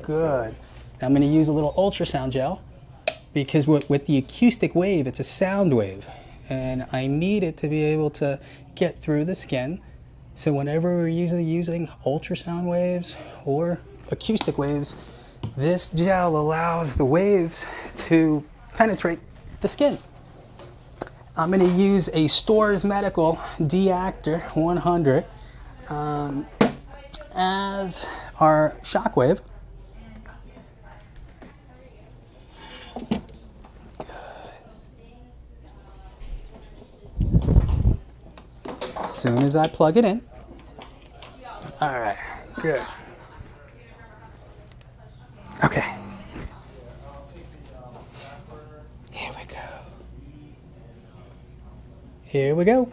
Good. Now I'm going to use a little ultrasound gel because with the acoustic wave, it's a sound wave. And I need it to be able to get through the skin. So whenever we're using ultrasound waves or acoustic waves, this gel allows the waves to penetrate the skin. I'm going to use a Stores Medical deacter 100 as our Shockwave. As soon as I plug it in. All right, good. Okay. Here we go. Here we go.